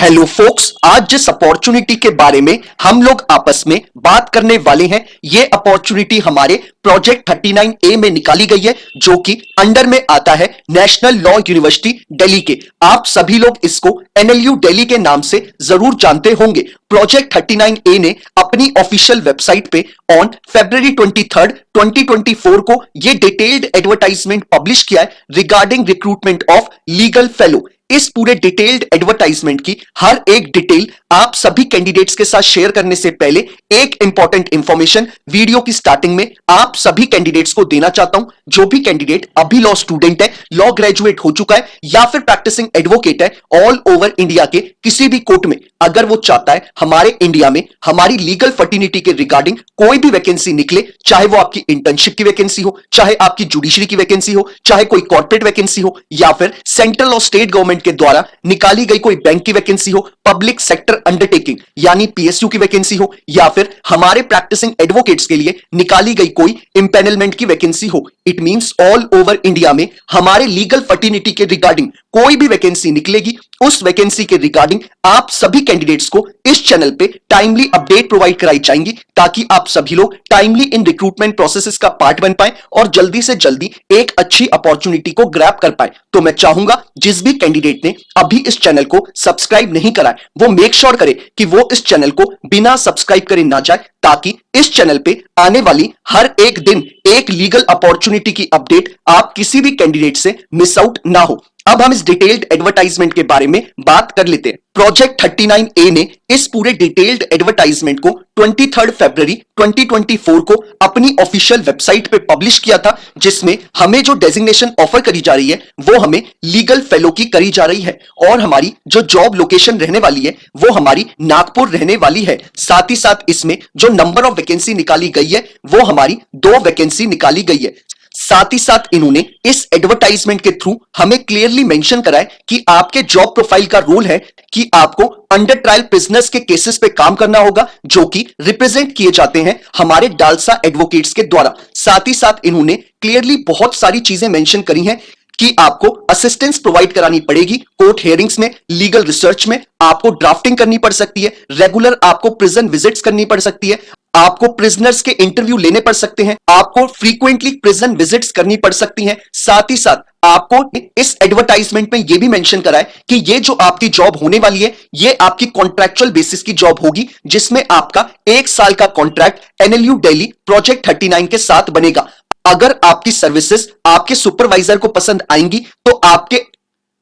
Hello focus, आज जिस opportunity के बारे में हम लोग आपस में बात करने वाले हैं, ये अपॉर्चुनिटी हमारे प्रोजेक्ट 39A में निकाली गई है, जो कि अंडर में आता है नेशनल लॉ यूनिवर्सिटी दिल्ली के। आप सभी लोग इसको NLU दिल्ली के नाम से जरूर जानते होंगे। प्रोजेक्ट 39A ने अपनी ऑफिशियल वेबसाइट पे ऑन February 23, 2024 को ये डिटेल्ड एडवर्टाइजमेंट पब्लिश किया है regarding recruitment of legal fellow. इस पूरे डिटेल्ड एडवर्टाइजमेंट की हर एक डिटेल आप सभी कैंडिडेट्स के साथ शेयर करने से पहले एक इंपॉर्टेंट इंफॉर्मेशन वीडियो की स्टार्टिंग में आप सभी कैंडिडेट्स को देना चाहता हूं। जो भी कैंडिडेट अभी लॉ स्टूडेंट है, लॉ ग्रेजुएट हो चुका है या फिर प्रैक्टिसिंग एडवोकेट है ऑल ओवर इंडिया के किसी भी कोर्ट में, अगर वो चाहता है हमारे इंडिया में हमारी लीगल फर्टिनिटी के रिगार्डिंग कोई भी वैकेंसी निकले, चाहे वो आपकी इंटर्नशिप की वैकेंसी हो, चाहे आपकी जुडिशरी की वैकेंसी हो, चाहे कोई कॉर्पोरेट वैकेंसी हो, या फिर सेंट्रल और स्टेट गवर्नमेंट के द्वारा निकाली गई कोई बैंक की वैकेंसी हो, पब्लिक सेक्टर अंडरटेकिंग यानी PSU की वैकेंसी हो, या फिर हमारे प्रैक्टिसिंग एडवोकेट्स के लिए निकाली गई कोई इंपैनलमेंट की वैकेंसी हो, it means all over India में हमारे लीगल फर्टिनिटी के रिगार्डिंग कोई भी वैकेंसी निकलेगी, उस वैकेंसी के रिगार्डिंग आप सभी कैंडिडेट्स को इस चैनल पे टाइमली अपडेट प्रोवाइड कराई जाएंगी, ताकि आप सभी लोग टाइमली इन रिक्रूटमेंट प्रोसेसेस का पार्ट बन पाए और जल्दी से जल्दी एक अच्छी अपॉर्चुनिटी को ग्रैब कर पाए। तो मैं चाहूंगा जिस भी कैंडिडेट ने अभी इस चैनल को सब्सक्राइब नहीं करा है, वो मेक श्योर करे कि वो इस चैनल को बिना सब्सक्राइब करे ना जाए, ताकि इस चैनल पे आने वाली हर एक दिन एक लीगल अपॉर्चुनिटी की अपडेट आप किसी भी कैंडिडेट से मिस आउट ना हो। अब हम इस डिटेल्ड एडवर्टाइजमेंट के बारे में बात कर लेते हैं। प्रोजेक्ट 39A ने इस पूरे डिटेल्ड एडवर्टाइजमेंट को 23 फरवरी 2024 को अपनी ऑफिशियल वेबसाइट पे पब्लिश किया था, जिसमें हमें जो डेजिग्नेशन ऑफर करी जा रही है वो हमें लीगल फेलो की करी जा रही है, और हमारी जो जॉब लोकेशन रहने वाली है वो हमारी नागपुर रहने वाली है। साथ ही साथ इसमें जो नंबर ऑफ वैकेंसी निकाली गई है वो हमारी 2 वैकेंसी निकाली गई है। साथ ही साथ इन्होंने इस एडवर्टाइजमेंट के थ्रू हमें क्लियरली मेंशन करा है कि आपके जॉब प्रोफाइल का रोल है कि आपको अंडर ट्रायल प्रिजनर्स के केसेस पे काम करना होगा, जो कि रिप्रेजेंट किए जाते हैं हमारे डालसा एडवोकेट्स के द्वारा। साथ ही साथ इन्होंने क्लियरली बहुत सारी चीजें मेंशन करी हैं कि आपको असिस्टेंस प्रोवाइड करानी पड़ेगी कोर्ट हियरिंग्स में, लीगल रिसर्च में, आपको ड्राफ्टिंग करनी पड़ सकती है, रेगुलर आपको प्रिजन विजिट्स करनी पड़ सकती है, आपको प्रिजनर्स के इंटरव्यू लेने पड़ सकते हैं, आपको फ्रीक्वेंटली प्रिजन विजिट्स करनी पड़ सकती हैं। साथ ही साथ आपको इस एडवर्टाइजमेंट में यह भी मेंशन करा है कि ये जो आपकी जॉब होने वाली है ये आपकी कॉन्ट्रैक्चुअल बेसिस की जॉब होगी, जिसमें आपका 1 साल का कॉन्ट्रैक्ट NLU दिल्ली प्रोजेक्ट 39 के साथ बनेगा। अगर आपकी सर्विसेज आपके सुपरवाइजर को पसंद आएंगी तो आपके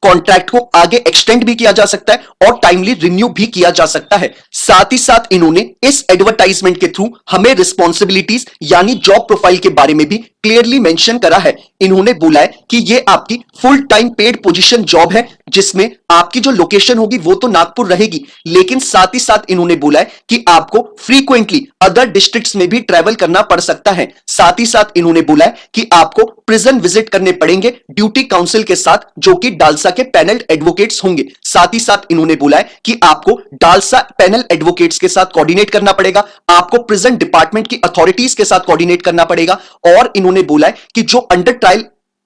कॉन्ट्रैक्ट को आगे एक्सटेंड भी किया जा सकता है और टाइमली रिन्यू भी किया जा सकता है। साथ ही साथ इन्होंने इस एडवर्टाइजमेंट के थ्रू हमें रिस्पॉन्सिबिलिटीज यानी जॉब प्रोफाइल के बारे में भी क्लियरली मेंशन करा है। इन्होंने बोला है कि ये आपकी full time paid position job है, जिसमें आपकी जो लोकेशन होगी वो तो नागपुर रहेगी, लेकिन साथ ही साथ इन्होंने बोला है कि आपको फ्रीक्वेंटली अदर डिस्ट्रिक्ट्स में भी ट्रैवल करना पड़ सकता है। साथ ही साथ इन्होंने बोला है कि आपको प्रिजन विजिट करने पड़ेंगे ड्यूटी काउंसिल के साथ, जो कि डालसा के पैनल एडवोकेट्स होंगे। साथ ही साथ इन्होंने बोला है कि आपको डालसा पैनल एडवोकेट्स के साथ कोऑर्डिनेट करना पड़ेगा, आपको प्रिजन डिपार्टमेंट की अथॉरिटीज के साथ कोऑर्डिनेट करना पड़ेगा, और इन्होंने बोला है कि जो अंडर ट्रायल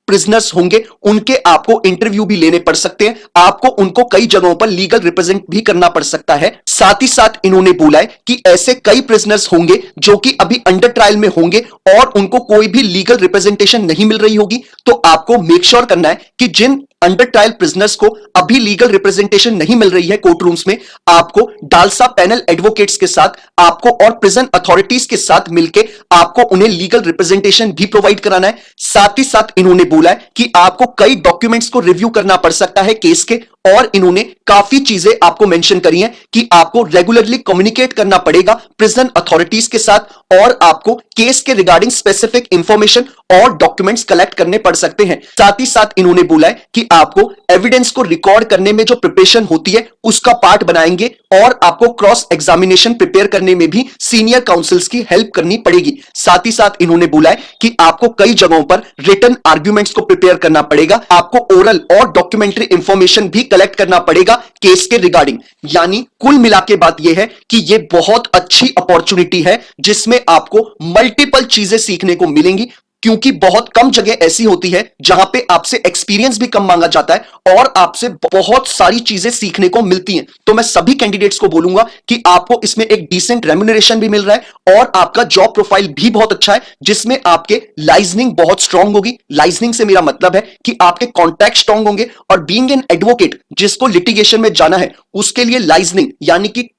प्रिजनर्स होंगे उनके आपको इंटरव्यू भी लेने पड़ सकते हैं, आपको उनको कई जगहों पर लीगल रिप्रेजेंट भी करना पड़ सकता है। साथ ही साथ इन्होंने बोला है कि ऐसे कई प्रिजनर्स होंगे जो कि अभी अंडर ट्रायल में होंगे और उनको कोई भी लीगल रिप्रेजेंटेशन नहीं मिल रही होगी, तो आपको मेक श्योर करना है कि जिन अंडर ट्रायल प्रिजनर्स को अभी लीगल रिप्रेजेंटेशन नहीं मिल रही है कोर्ट रूम्स में, आपको डालसा पैनल एडवोकेट्स के साथ आपको और प्रिजन अथॉरिटीज के साथ मिलकर आपको उन्हें लीगल रिप्रेजेंटेशन भी प्रोवाइड कराना है। साथ ही साथ इन्होंने बोला है कि आपको कई डॉक्यूमेंट्स को रिव्यू करना पड़ सकता है केस के, और इन्होंने काफी चीजें आपको मेंशन करी हैं कि आपको रेगुलरली कम्युनिकेट करना पड़ेगा प्रिजन अथॉरिटीज के साथ, और आपको केस के रिगार्डिंग स्पेसिफिक इंफॉर्मेशन और डॉक्यूमेंट्स कलेक्ट करने पड़ सकते हैं। साथ ही साथ इन्होंने बोला है कि आपको एविडेंस को रिकॉर्ड करने में जो प्रिपरेशन होती है उसका पार्ट बनाएंगे, और आपको क्रॉस एग्जामिनेशन प्रिपेयर करने में भी सीनियर काउंसिल्स की हेल्प करनी पड़ेगी। साथ ही साथ इन्होंने बोला है कि आपको कई जगहों पर रिटन आर्ग्यूमेंट्स को प्रिपेयर करना पड़ेगा, आपको ओरल और डॉक्यूमेंट्री इंफॉर्मेशन भी कलेक्ट करना पड़ेगा केस के रिगार्डिंग। यानी कुल मिला के बात यह है कि यह बहुत अच्छी अपॉर्चुनिटी है जिसमें आपको मल्टीपल चीजें सीखने को मिलेंगी, क्योंकि बहुत कम जगह ऐसी होती है जहां पे आपसे एक्सपीरियंस भी कम मांगा जाता है और आपसे बहुत सारी चीजें सीखने को मिलती हैं। तो मैं सभी कैंडिडेट्स को बोलूंगा कि आपको इसमें एक डिसेंट रेम्युनरेशन भी मिल रहा है और आपका जॉब प्रोफाइल भी बहुत अच्छा है, जिसमें आपके लाइजनिंग बहुत स्ट्रांग होगी। लाइजनिंग से मेरा मतलब है कि आपके कॉन्टैक्ट स्ट्रांग होंगे, और बीइंग एन एडवोकेट जिसको लिटिगेशन में जाना है उसके लिए लाइजनिंग यानी कि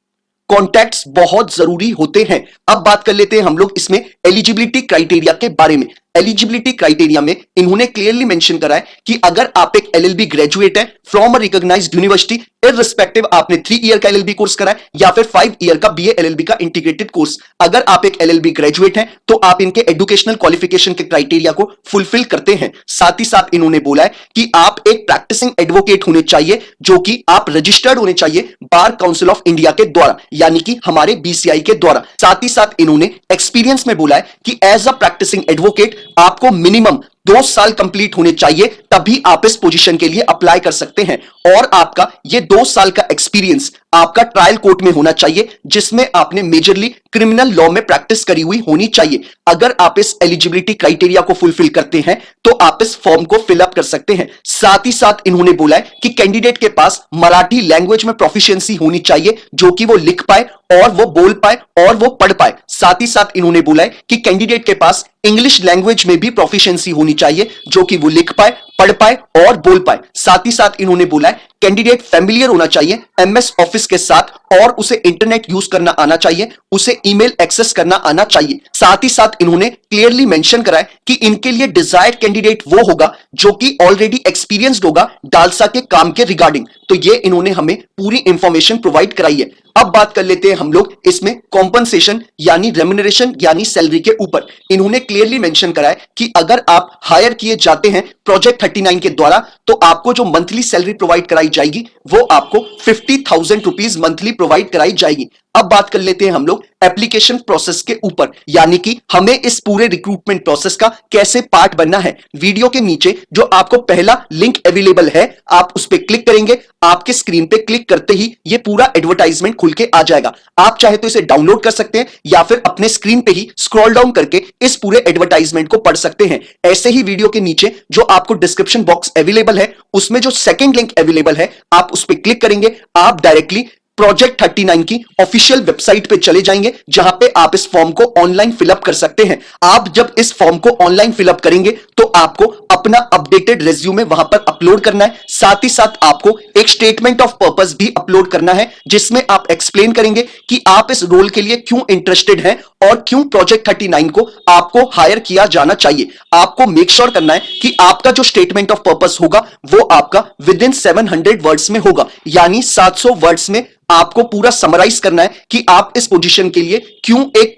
कॉन्टैक्ट्स बहुत जरूरी होते हैं। अब बात कर लेते हैं हम लोग इसमें एलिजिबिलिटी क्राइटेरिया के बारे में। एलिजिबिलिटी क्राइटेरिया में इन्होंने क्लियरली मेंशन करा है कि अगर आप एक एलएलबी ग्रेजुएट हैं from a recognised university, irrespective आपने 3 ईयर का एलएलबी कोर्स करा है या फिर 5 ईयर का बीए एलएलबी का इंटीग्रेटेड कोर्स, अगर आप एक एलएलबी ग्रेजुएट हैं तो आप इनके एजुकेशनल क्वालिफिकेशन के क्राइटेरिया को फुलफिल करते हैं। साथ ही साथ इन्होंने बोला है कि आप एक प्रैक्टिसिंग एडवोकेट होने चाहिए, जो कि आप रजिस्टर्ड होने चाहिए बार काउंसिल ऑफ इंडिया के द्वारा, यानी कि हमारे बीसीआई के द्वारा। साथ ही साथ इन्होंने एक्सपीरियंस में बोला है कि एज अ प्रैक्टिसिंग एडवोकेट आपको मिनिमम 2 साल कंप्लीट होने चाहिए, तभी आप इस पोजीशन के लिए अप्लाई कर सकते हैं। और आपका ये 2 साल का एक्सपीरियंस आपका ट्रायल कोर्ट में होना चाहिए, जिसमें आपने मेजरली क्रिमिनल लॉ में प्रैक्टिस करी हुई होनी चाहिए। अगर आप इस एलिजिबिलिटी क्राइटेरिया को फुलफिल करते हैं तो आप इस फॉर्म को फिलअप कर सकते हैं। साथ ही साथ इन्होंने बोला है कि कैंडिडेट के पास मराठी लैंग्वेज में प्रोफिशिएंसी होनी चाहिए, जो कि वो लिख पाए और वो बोल पाए और वो पढ़ पाए। साथ ही साथ इन्होंने बोला है कि कैंडिडेट के पास इंग्लिश लैंग्वेज में भी प्रोफिशिएंसी होनी चाहिए, जो कि वो लिख पाए, पढ़ पाए और बोल पाए। साथ ही साथ इन्होंने बोला है कैंडिडेट फेमिलियर होना चाहिए एमएस ऑफिस के साथ और उसे इंटरनेट यूज करना आना चाहिए, उसे ईमेल एक्सेस करना आना चाहिए। साथ ही साथ इन्होंने क्लियरली मेंशन करा है कि इनके लिए डिजायर्ड कैंडिडेट वो होगा जो कि ऑलरेडी एक्सपीरियंस्ड होगा डालसा के काम के रिगार्डिंग। तो ये इन्होंने हमें पूरी इंफॉर्मेशन प्रोवाइड कराई है। अब बात कर लेते हैं हम लोग इसमें कॉम्पनसेशन यानी रेम्युनरेशन यानी सैलरी के ऊपर। इन्होंने क्लियरली मेंशन करा है कि अगर आप हायर किए जाते हैं प्रोजेक्ट 39 के द्वारा तो आपको जो मंथली सैलरी प्रोवाइड कराई जाएगी वो आपको 50,000 रुपीज मंथली प्रोवाइड कराई जाएगी। अब बात कर लेते हैं हम लोग एप्लीकेशन प्रोसेस के ऊपर, यानी कि हमें इस पूरे रिक्रूटमेंट प्रोसेस का कैसे पार्ट बनना है। वीडियो के नीचे जो आपको पहला लिंक अवेलेबल है आप उस पर क्लिक करेंगे, आपके स्क्रीन पे क्लिक करते ही ये पूरा एडवर्टाइजमेंट खुल के आ जाएगा। आप चाहे तो इसे डाउनलोड कर सकते हैं या फिर अपने स्क्रीन पे ही स्क्रॉल डाउन करके इस पूरे एडवर्टाइजमेंट को पढ़ सकते हैं। ऐसे ही वीडियो के नीचे जो आपको डिस्क्रिप्शन बॉक्स अवेलेबल है उसमें जो सेकंड लिंक अवेलेबल है आप उस पर क्लिक करेंगे, आप डायरेक्टली प्रोजेक्ट 39 की ऑफिशियल वेबसाइट पे चले जाएंगे, जहां पे आप इस फॉर्म को ऑनलाइन फिलअप कर सकते हैं। आप जब इस फॉर्म को ऑनलाइन फिलअप करेंगे तो आपको अपना अपडेटेड रिज्यूमे वहां पर अपलोड करना है। साथ ही साथ आपको एक स्टेटमेंट ऑफ पर्पस भी अपलोड करना है, जिसमें आप एक्सप्लेन करेंगे कि आप इस रोल के लिए क्यों इंटरेस्टेड हैं और क्यों प्रोजेक्ट 39 को आपको हायर किया जाना चाहिए। आपको मेक श्योर करना है कि आपका जो स्टेटमेंट ऑफ पर्पस होगा वो आपका विद इन 700 वर्ड्स में होगा, यानी 700 वर्ड्स में आपको पूरा समराइज करना है कि आप इस पोजीशन के लिए क्यों एक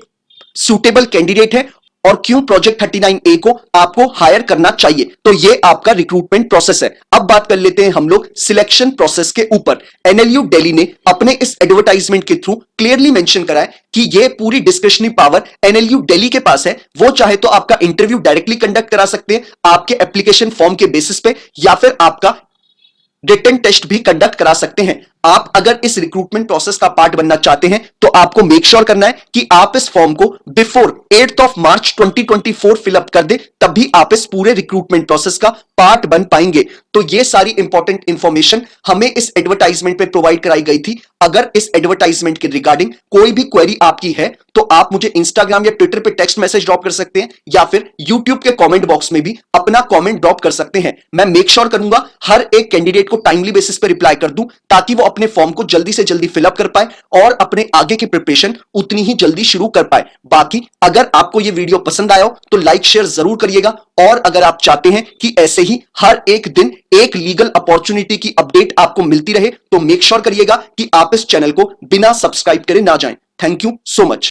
सुटेबल कैंडिडेट है और क्यों प्रोजेक्ट 39A को आपको हायर करना चाहिए। तो ये आपका रिक्रूटमेंट प्रोसेस है। अब बात कर लेते हैं हम लोग सिलेक्शन प्रोसेस के ऊपर। एनएलयू दिल्ली ने अपने इस एडवर्टाइजमेंट के थ्रू क्लियरली मेंशन करा है कि ये पूरी डिस्क्रिशनरी पावर एनएलयू दिल्ली के पास है। वो चाहे तो आपका इंटरव्यू डायरेक्टली कंडक्ट करा सकते हैं आपके एप्लीकेशन फॉर्म के बेसिस पे, या फिर आपका रिटन टेस्ट भी कंडक्ट करा सकते हैं। आप अगर इस रिक्रूटमेंट प्रोसेस का पार्ट बनना चाहते हैं तो आपको मेक श्योर करना है कि आप इस फॉर्म को before 8th of March 2024 fill up कर दे, तभी आप इस पूरे रिक्रूटमेंट प्रोसेस का पार्ट बन पाएंगे। तो ये सारी इंपॉर्टेंट इंफॉर्मेशन हमें इस एडवर्टाइजमेंट पे प्रोवाइड कराई गई थी। अगर इस एडवर्टाइजमेंट के रिगार्डिंग कोई भी क्वेरी आपकी है तो आप मुझे इंस्टाग्राम या ट्विटर पे टेक्स्ट मैसेज ड्रॉप कर सकते हैं या फिर यूट्यूब के कमेंट बॉक्स में भी अपना कमेंट ड्रॉप कर सकते हैं। मैं मेक श्योर करूंगा हर एक कैंडिडेट को टाइमली बेसिस पे रिप्लाई कर दूं, ताकि वो अपने फॉर्म को जल्दी से जल्दी फिलअप कर पाए और अपने आगे की प्रिपरेशन उतनी ही जल्दी शुरू कर पाए। बाकी अगर आपको ये वीडियो पसंद आया हो तो लाइक शेयर जरूर करिएगा, और अगर आप चाहते हैं कि ऐसे ही हर एक दिन एक लीगल अपॉर्चुनिटी की अपडेट आपको मिलती रहे तो मेक श्योर करिएगा कि आप इस चैनल को बिना सब्सक्राइब करे ना जाएं। Thank you so much.